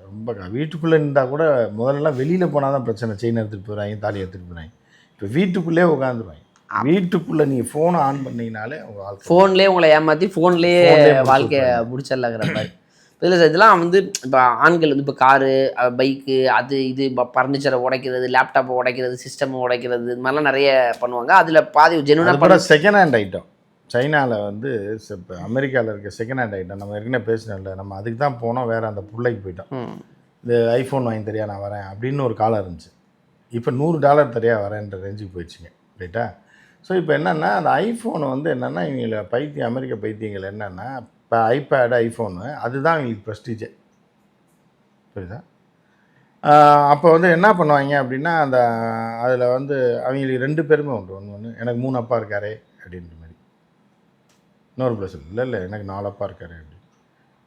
ரொம்ப வீட்டுக்குள்ளே இருந்தால் கூட முதல்லலாம் வெளியில் போனால் தான் பிரச்சனை. செயின் எடுத்துகிட்டு போயிடுவாங்க, தாலி எடுத்துகிட்டு போயிடுவாங்க. இப்போ வீட்டுக்குள்ளே உட்காந்துருவாங்க. வீட்டுக்குள்ளே நீங்கள் ஃபோனை ஆன் பண்ணிங்கனாலே உங்கள் வாழ்க்கை ஃபோன்லேயே உங்களை ஏமாற்றி ஃபோன்லேயே வாழ்க்கையை முடிச்சிடலாங்கிற மாதிரி. இல்லை சார் இதெல்லாம் வந்து இப்போ ஆண்கள் வந்து இப்போ காரு பைக்கு அது இது ஃபர்னிச்சரை உடைக்கிறது, லேப்டாப்பை உடைக்கிறது, சிஸ்டமை உடைக்கிறது, இது மாதிரிலாம் நிறைய பண்ணுவாங்க. அதில் பாதி ஜெனுவனாக செகண்ட் ஹேண்ட் ஐட்டம். சைனாவில் வந்து இப்போ அமெரிக்காவில் இருக்க செகண்ட் ஹேண்ட் ஐட்டம் நம்ம ஏற்கனவே பேசினோம்ல, நம்ம அதுக்கு தான் போனோம். வேறு அந்த பிள்ளைக்கு போயிட்டோம். இந்த ஐஃபோன் வாங்கி தெரியா நான் வரேன் அப்படின்னு ஒரு காலம் இருந்துச்சு. இப்போ $100 தெரியா வரேன்ற ரேஞ்சுக்கு போயிடுச்சுங்க. ரைட்டா? ஸோ இப்போ என்னென்னா அந்த ஐஃபோனை வந்து என்னென்னா இவங்களை அமெரிக்க பைத்தியங்கள் என்னென்னா இப்போ ஐபேடு ஐஃபோனு அதுதான் அவங்களுக்கு ப்ரெஸ்டீஜே. புரியுதா? அப்போ வந்து என்ன பண்ணுவாங்க அப்படின்னா அந்த அதில் வந்து அவங்களுக்கு 2 பேருமே உண்டு. ஒன்று எனக்கு 3 அப்பா இருக்காரே அப்படின்ற மாதிரி. இன்னொரு ப்ளஸ் இல்லை எனக்கு 4 அப்பா இருக்காரு அப்படி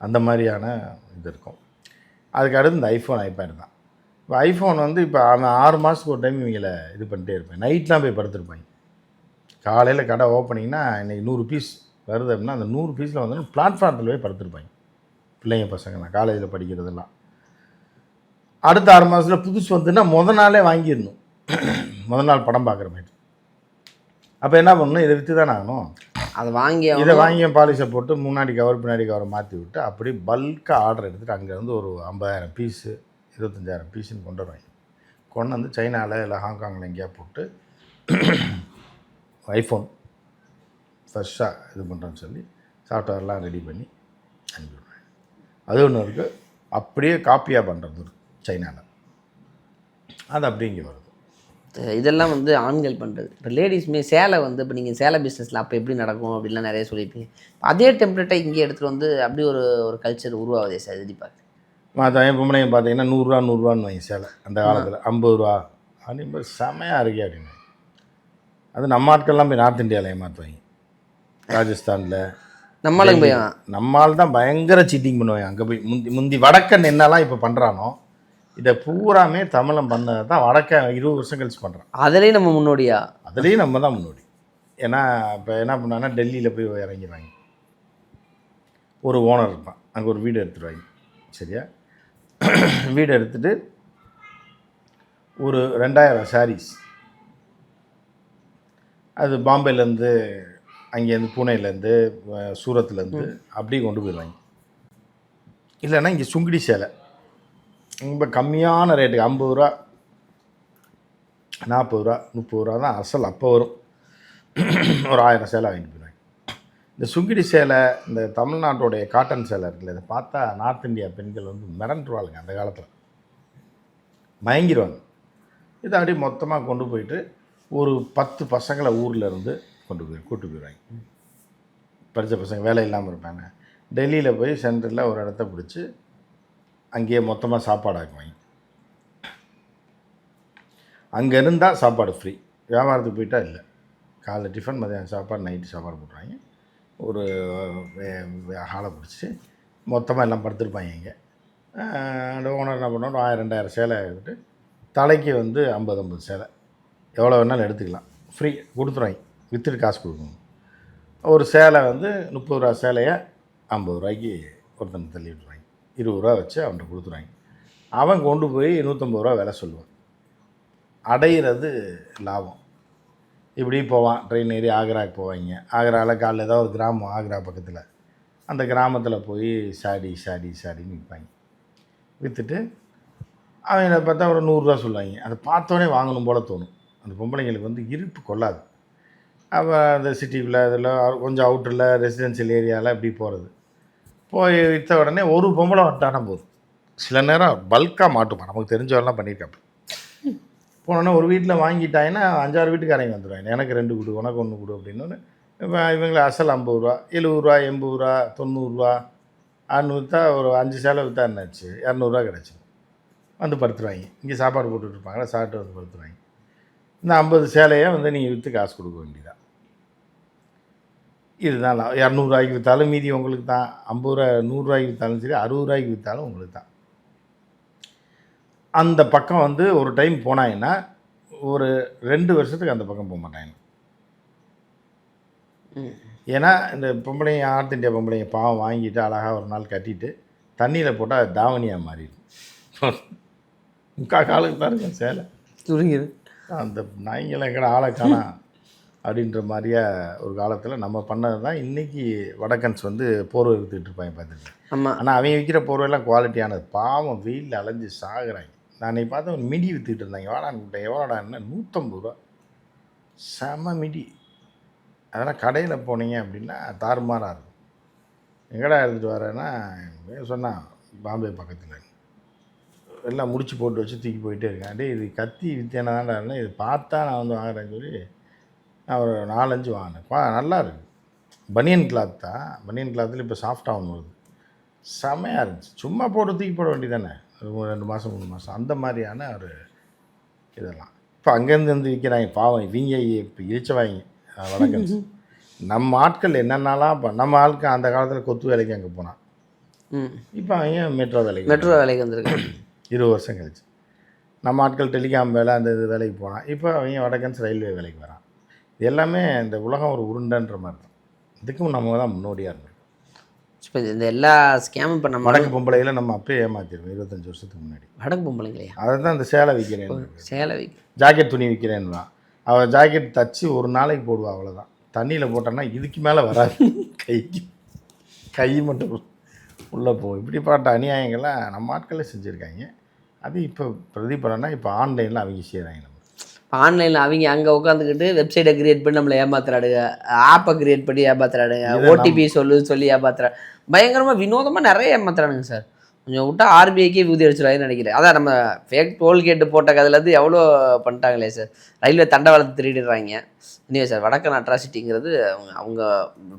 அந்த மாதிரியான இது இருக்கும். அதுக்கு அடுத்து இந்த ஐஃபோன் ஐபேடு தான். இப்போ ஐஃபோன் வந்து இப்போ அவன் 6 மாதத்துக்கு ஒரு டைம் இவங்களை இது பண்ணிட்டே இருப்பேன். நைட்லாம் போய் படுத்துருப்பாங்க. காலையில் கடை ஓப்பனிங்னா இன்றைக்கி 100 பீஸ் வருது அப்படின்னா அந்த 100 பீஸில் வந்து பிளாட்ஃபார்மில் போய் படுத்துருப்பாங்க. பிள்ளைங்க பசங்க நான் காலேஜில் படிக்கிறதெல்லாம். அடுத்த 6 மாதத்தில் புதுசு வந்துன்னா நாளே வாங்கிடணும். நாள் படம் பார்க்குற மாதிரி. அப்போ என்ன பண்ணணும்? இதை விற்று தானே ஆகணும். அதை வாங்கி பாலிஷை போட்டு முன்னாடி கவர் பின்னாடி கவரை மாற்றி விட்டு அப்படி பல்காக ஆர்டர் எடுத்துகிட்டு அங்கேருந்து ஒரு 50,000 பீஸு 25,000 பீஸுன்னு கொண்டு வருவாங்க. கொண்டு வந்து சைனாவில் இல்லை ஹாங்காங்கில் எங்கேயா போட்டு ஐஃபோன் ஃப்ரெஷ்ஷாக இது பண்ணுறேன்னு சொல்லி சாஃப்ட்வேர்லாம் ரெடி பண்ணி அனுப்பிவிடுவாங்க. அது ஒன்று இருக்குது. அப்படியே காப்பியாக பண்ணுறது சைனாவில். அது அப்படி இங்கே வருது. இதெல்லாம் வந்து ஆண்கள் பண்ணுறது. இப்போ லேடிஸுமே சேலை வந்து இப்போ நீங்கள் சேலை பிஸ்னஸில் அப்போ எப்படி நடக்கும் அப்படின்லாம் நிறைய சொல்லியிருப்பீங்க. அதே டெம்ப்ளேட்டை இங்கே எடுத்துகிட்டு வந்து அப்படி ஒரு கல்ச்சர் உருவாகுதே சார். இது பார்த்து மற்ற பொம்பளைங்க பார்த்தீங்கன்னா 100 100 வாங்கி சேலை அந்த காலத்தில் 50 ரூபா அப்படிங்கும்போது செமையாக இருக்கே அப்படின்னு. அது நம்ம ஆட்கள்லாம் போய் நார்த் இந்தியாவில் ஏமாற்றுவாங்க. ராஜஸ்தானில் நம்மளுக்கு போய் நம்மால் தான் பயங்கர சீட்டிங் பண்ணுவாங்க. அங்கே போய் முந்தி வடக்கன் என்னெல்லாம் இப்போ பண்ணுறானோ இதை பூராமே தமிழன் பண்ணதை தான் வடக்க 20 வருஷம் கழிச்சு பண்ணுறான். அதுலேயும் நம்ம முன்னோடியா? அதுலேயும் நம்ம தான் முன்னோடி. ஏன்னா இப்போ என்ன பண்ணாங்கன்னா டெல்லியில் போய் இறங்கிடுவாங்க. ஒரு ஓனர் இருப்பான், அங்கே ஒரு வீடு எடுத்துடுவாங்க. சரியா? வீடு எடுத்துகிட்டு ஒரு 2000 சாரீஸ் அது பாம்பேலேருந்து அங்கேருந்து பூனேலேருந்து சூரத்துலேருந்து அப்படியே கொண்டு போயிடுவாங்க. இல்லைன்னா இங்கே சுங்குடி சேலை ரொம்ப கம்மியான ரேட்டுக்கு 50 ரூபா 40 ரூபா 30 ரூபா தான் அசல் அப்போ வரும். ஒரு 1000 சேலை வாங்கிட்டு போயிடுவாங்க. இந்த சுங்குடி சேலை இந்த தமிழ்நாட்டோடைய காட்டன் சேலை இருக்குல்ல, இதை பார்த்தா நார்த் இந்தியா பெண்கள் வந்து மிரண்டுருவாளுங்க. அந்த காலத்தில் மயங்கிடுவாங்க. இதை அப்படியே மொத்தமாக கொண்டு போயிட்டு ஒரு 10 பசங்களை ஊரில் இருந்து கூட்டு போயிடுவாங்க. படித்த பசங்க வேலை இல்லாமல் இருப்பாங்க. டெல்லியில் போய் சென்டரில் ஒரு இடத்த பிடிச்சி அங்கேயே மொத்தமாக சாப்பாடு ஆக்குவாங்க. அங்கே இருந்தால் சாப்பாடு ஃப்ரீ, வியாபாரத்துக்கு போயிட்டால் இல்லை. காலைல டிஃபன், மதியானம் சாப்பாடு, நைட்டு சாப்பாடு போட்டுருவாங்க. ஒரு ஹாலை பிடிச்சி மொத்தமாக எல்லாம் படுத்துருப்பாங்க. இங்கே அந்த ஓனர் என்ன பண்ணுவோம், 1000 2000 சேலை எடுத்துகிட்டு தலைக்கு வந்து 50 சேலை எவ்வளோ வேணாலும் எடுத்துக்கலாம், ஃப்ரீ கொடுத்துருவாங்க. விற்றுட்டு காசு கொடுக்கணும். ஒரு சேலை வந்து 30 ரூபா சேலையை 50 ரூபாய்க்கு ஒருத்தனை தள்ளி விட்டுருவாங்க. 20 ரூபா வச்சு அவன்கிட்ட கொடுத்துருவாங்க. அவன் கொண்டு போய் 150 ரூபா விலை சொல்லுவான். அடையிறது லாபம். இப்படி போவான், ட்ரெயின் ஏறி ஆக்ராவுக்கு போவாங்க. ஆக்ராவில் காலையில் ஏதாவது ஒரு கிராமம், ஆக்ரா பக்கத்தில், அந்த கிராமத்தில் போய் சாடின்னு விற்பாங்க. விற்றுட்டு அவங்கள பார்த்தா ஒரு 100 ரூபா சொல்லுவாங்க. அதை பார்த்தோன்னே வாங்கணும் போல் தோணும். அந்த பொம்பளைங்களுக்கு வந்து இருப்பு கொள்ளாது. அப்போ அந்த சிட்டிக்குள்ளே அதில் கொஞ்சம் அவுட்டரில் ரெசிடென்ஷியல் ஏரியாவில் இப்படி போகிறது. போய் விற்ற உடனே ஒரு பொம்பளை வட்டானா போதும். சில நேரம் பல்காக மாட்டுப்பான், நமக்கு தெரிஞ்சவரெல்லாம் பண்ணியிருக்காப்ப. போனோன்னே ஒரு வீட்டில் வாங்கிட்டாங்கன்னா 5-6 வீட்டுக்காரங்க வந்துடுவாங்க. எனக்கு 2 கொடு, உனக்கு 1 கொடு அப்படின்னு. இப்போ இவங்களை அசல் 50 ரூபா 70 ரூபா 80 ரூபா 90 ரூபா 600 விற்றா ஒரு 5 சேலை விற்றா என்னாச்சு, 200 ரூபா கிடச்சிடும். வந்து படுத்துருவாங்க. இங்கே சாப்பாடு போட்டுட்டு இருப்பாங்களா, சாப்பிட்டு வந்து படுத்துருவாங்க. இந்த 50 சேலையை வந்து நீங்கள் விற்று காசு கொடுக்க வேண்டியதான். இதுதான் 200 ரூபாய்க்கு விற்றாலும் மீதி உங்களுக்கு தான், 50 ரூபா 100 ரூபாய்க்கு விற்றாலும் சரி, 60 ரூபாய்க்கு விற்றாலும் உங்களுக்கு தான். அந்த பக்கம் வந்து ஒரு டைம் போனாங்கன்னா ஒரு 2 வருஷத்துக்கு அந்த பக்கம் போக மாட்டாங்க. ஏன்னா இந்த பொம்பளைங்க, நார்த் இந்தியா பொம்பளைங்க பாவம் வாங்கிட்டு அழகாக ஒரு நாள் கட்டிட்டு தண்ணியில் போட்டால் தாவணியாக மாறிடும். முக்கால் காலுக்கு தான் இருக்கும் சேலை சுருங்கிது. அந்த நாய்ங்களை எங்கட ஆளை காணா அப்படின்ற மாதிரியா ஒரு காலத்தில் நம்ம பண்ணது தான். இன்றைக்கி வடக்கன்ஸ் வந்து போர்வை எடுத்துக்கிட்டு இருப்பாங்க பார்த்துட்டு. ஆமாம். ஆனால் அவங்க விற்கிற போர்வையெல்லாம் குவாலிட்டியானது. பாவம் வெயிலில் அலைஞ்சு சாகுறாங்க. நான் இன்றைக்கி பார்த்தா ஒரு மிடி விற்றுக்கிட்டு இருந்தாங்க. வாடான்னு கூப்பிட்டேன். எவ்வளோடா என்ன, 150 ரூபா. செம மிடி. அதெல்லாம் கடையில் போனீங்க அப்படின்னா தாறுமாறாக இருக்கும். எங்கடா எடுத்துகிட்டு வரேன்னா சொன்னான் பாம்பே பக்கத்தில். எல்லாம் முடிச்சு போட்டு வச்சு தூக்கி போயிட்டே இருக்கேன். அப்படியே இது கத்தி வித்தியானா தான்டா, இது பார்த்தா நான் வந்து வாங்குறேன்னு சொல்லி நான் ஒரு 4-5 வாங்கினேன். நல்லா இருக்குது. பனியன் கிளாத் தான். பனியன் கிளாத்தில் இப்போ சாஃப்டாக ஒன்று வருது. செமையாக இருந்துச்சு. சும்மா போட்டு தூக்கி போட வேண்டியதானே, 2 மாதம் 3 மாதம் அந்த மாதிரியான ஒரு இதெல்லாம். இப்போ அங்கேருந்து வந்து விற்கிறாங்க. பாவம் இவங்க இப்போ இழிச்சவாங்க வடக்கன்ஸ். நம்ம ஆட்கள் என்னென்னலாம் நம்ம ஆட்கள் அந்த காலத்தில் கொத்து வேலைக்கு அங்கே போனான். இப்போ அவங்க மெட்ரோ வேலைக்கு வந்திருக்காங்க. 20 வருஷம் கழிச்சு. நம்ம ஆட்கள் டெலிகாம் வேலை அந்த இது வேலைக்கு போனான். இப்போ அவங்க வடக்கன்ஸ் ரயில்வே வேலைக்கு வரான். இது எல்லாமே இந்த உலகம் ஒரு உருண்டைன்ற மாதிரி தான். இதுக்கும் நம்ம தான் முன்னோடியாக இருந்திருக்கோம். இப்போ இந்த எல்லா ஸ்கேமும் இப்போ நம்ம வடக்கு பொம்பளைகளை நம்ம அப்பயே ஏமாற்றிருக்கோம் 25 வருஷத்துக்கு முன்னாடி. வடக்கு பொம்பளைங்களையா? அதை தான் இந்த சேலை விற்கிறேன், சேலை ஜாக்கெட் துணி விற்கிறேன்னா அவள் ஜாக்கெட் தச்சு ஒரு நாளைக்கு போடுவா, அவ்வளோதான். தண்ணியில் போட்டோன்னா இதுக்கு மேலே வராது. கை மட்டும் உள்ளே போகும். இப்படிப்பட்ட அநியாயங்கள்லாம் நம்ம ஆட்களே செஞ்சுருக்காங்க. அது இப்போ பிரதிபலனா இப்போ ஆன்லைனில் அவங்க செய்கிறாங்க. நம்ம ஆன்லைனில் அவங்க அங்கே உட்காந்துக்கிட்டு வெப்சைட்டை க்ரியேட் பண்ணி நம்மளை ஏமாத்துறாடுங்க, ஆப்பை க்ரியேட் பண்ணி ஏமாத்துறாடுங்க, ஓடிபி சொல்லி ஏமாத்துறாங்க. பயங்கரமாக வினோதமாக நிறைய ஏமாத்துறானுங்க சார். கொஞ்சம் விட்டா ஆர்பிஐக்கே ஊதி அடிச்சிடாதுன்னு நினைக்கிறேன். அதான் நம்ம ஃபேக் டோல்கேட்டு போட்ட கதையிலேருந்து எவ்வளோ பண்ணிட்டாங்களே சார். ரயில்வே தண்டவாளத்தை திருடிடுறாங்க. இனிவே சார் வடக்கன் அட்ராசிட்டிங்கிறது அவங்க அவங்க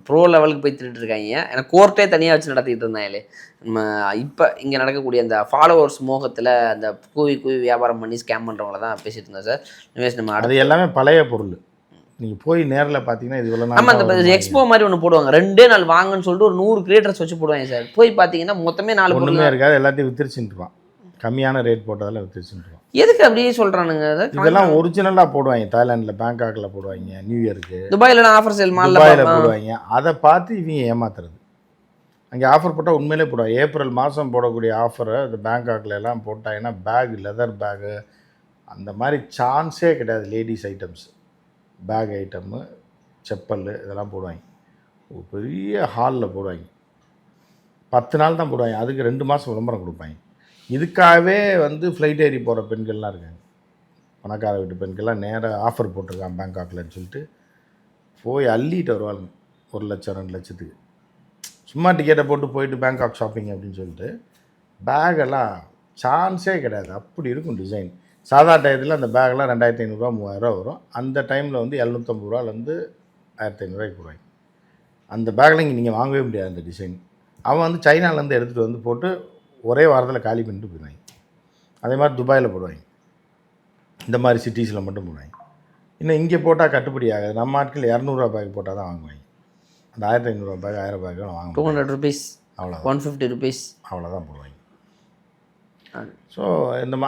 ப்ரோ லெவலுக்கு போய் திருட்டு இருக்காங்க. ஏன்னா கோர்ட்டே தனியாக வச்சு நடத்திட்டு இருந்தாங்களே. நம்ம இப்போ இங்கே நடக்கக்கூடிய அந்த ஃபாலோவர்ஸ் மோகத்தில் அந்த கூவி வியாபாரம் பண்ணி ஸ்கேம் பண்ணுறவங்கள தான் பேசிட்டு இருந்தோம் சார். இனிவேஸ் நம்ம அது எல்லாமே பழைய பொருள். நீங்கள் போய் நேரில் பார்த்தீங்கன்னா இது இவ்வளோ நம்ம அந்த எக்ஸ்போ மாதிரி ஒன்று போடுவாங்க. 2 நாள் வாங்கன்னு சொல்லிட்டு ஒரு 100 கிரியேட்டர்ஸ் வச்சு போடுவாங்க சார். போய் பார்த்தீங்கன்னா மொத்தமே 4 ஒன்றுமே இருக்காது, எல்லாத்தையும் வித்துருச்சுட்டுருவான். கம்மியான ரேட் போட்டதெல்லாம் வித்துருச்சுட்டுருவான். எதுக்கு அப்படியே சொல்கிறானுங்க? இதெல்லாம் ஒரிஜினலாக போடுவாங்க. தாய்லாண்டில் பேங்காக்கில் போடுவாங்க, நியூ இயருக்கு துபாயில் ஆஃபர் சேல் மாலில் போடுவாங்க. அதை பார்த்து இவங்க ஏமாத்துறது. அங்கே ஆஃபர் போட்டால் உண்மையிலே போடுவாங்க. ஏப்ரல் மாதம் போடக்கூடிய ஆஃபரை அந்த பேங்காக்கில் எல்லாம் போட்டாங்கன்னா பேக், லெதர் பேகு அந்த மாதிரி சான்ஸே கிடையாது. Ladies items, bag item, chappal இதெல்லாம் போடுவாங்க. ஒரு பெரிய ஹாலில் போடுவாங்க. 10 நாள் தான் போடுவாங்க. அதுக்கு 2 மாதம் விளம்பரம் கொடுப்பாங்க. இதுக்காகவே ஃப்ளைட் ஏறி போகிற பெண்கள்லாம் இருக்காங்க. பணக்கார வீட்டு பெண்கள்லாம் நேராக ஆஃபர் போட்டிருக்கான் பேங்காக்லன்னு சொல்லிட்டு போய் அள்ளிட்டு வருவாங்க. 1 லட்சம் 2 லட்சத்துக்கு சும்மா டிக்கெட்டை போட்டு போயிட்டு பேங்காக் ஷாப்பிங் அப்படின்னு சொல்லிட்டு. பேகெல்லாம் சான்ஸே கிடையாது. அப்படி இருக்கும் டிசைன். சாதா டயத்தில் அந்த பேக்கெல்லாம் 2500 3000 வரும். அந்த டைமில் 750 1500 போடுவாங்க. அந்த பேக்கில் இங்கே நீங்கள் வாங்கவே முடியாது அந்த டிசைன். அவன் சைனாலேருந்து எடுத்துகிட்டு போட்டு ஒரே வாரத்தில் காலி பண்ணிட்டு போயிடுவாங்க. அதே மாதிரி துபாயில் போடுவாங்க. இந்த மாதிரி சிட்டிஸில் மட்டும் போடுவாங்க. இன்னும் இங்கே போட்டால் கட்டுப்படி ஆகாது. நம்ம ஆட்கள் 200 பேக் போட்டால் தான் வாங்குவாங்க. அந்த 1500 பேக் 1000 பேக்கெலாம் வாங்க 200 rupees, அவ்வளோ 150 rupees அவ்வளோதான் போடுவாங்க. ஸோ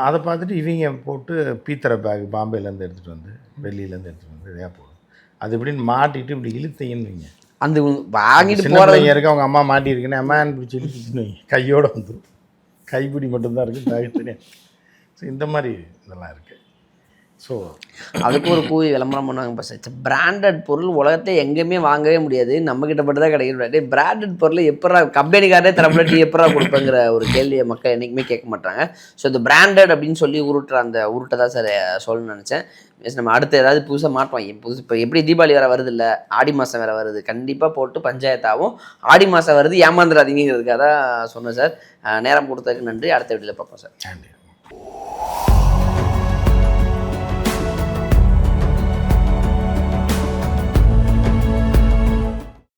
அதை பார்த்துட்டு இவங்க போட்டு பீத்தரை பேக் பாம்பேலேருந்து எடுத்துகிட்டு டெல்லியிலேருந்து எடுத்துகிட்டு இதையாக போடும். அது இப்படின்னு மாட்டிட்டு இப்படி இழுத்தீங்கன்னு வைங்க. அந்த வாங்கிட்டு சின்ன பிள்ளைங்க இருக்க அவங்க அம்மா மாட்டியிருக்குன்னு அம்மான்னு பிடிச்சி இழுத்துச்சுன்னு வைங்க. கையோடு வந்துடும். கைப்பிடி மட்டும்தான் இருக்குது, பேக் தெரியும். ஸோ இந்த மாதிரி இதெல்லாம் இருக்குது. ஸோ அதுக்கு ஒரு கூவி விளம்பரம் பண்ணுவாங்க. இப்போ பிராண்டட் பொருள் உலகத்தை எங்கேயுமே வாங்கவே முடியாது, நம்மக்கிட்ட மட்டும் தான் கிடைக்க. பிராண்டட் பொருள் எப்படா கம்பெனிக்காரே தரப்படி எப்படா கொடுப்பேங்கிற ஒரு கேள்வியை மக்கள் என்றைக்குமே கேட்க மாட்டாங்க. ஸோ இந்த பிராண்டட் அப்படின்னு சொல்லி உருட்டுற அந்த உருட்டை தான் சார் சொல்லணும்னு நினச்சேன். நம்ம அடுத்து ஏதாவது புதுசாக மாட்டுவாங்க. இப்போ எப்படி தீபாவளி வேறு வருது இல்லை, ஆடி மாதம் வேறு வருது, கண்டிப்பாக போட்டு பஞ்சாயத்தாகவும் ஆடி மாதம் வருது ஏமாந்துடாதீங்கிறதுக்காக தான் சொன்னேன் சார். நேரம் கொடுத்ததுக்கு நன்றி. அடுத்த வீடியோவில் பார்ப்போம் சார். நன்றி.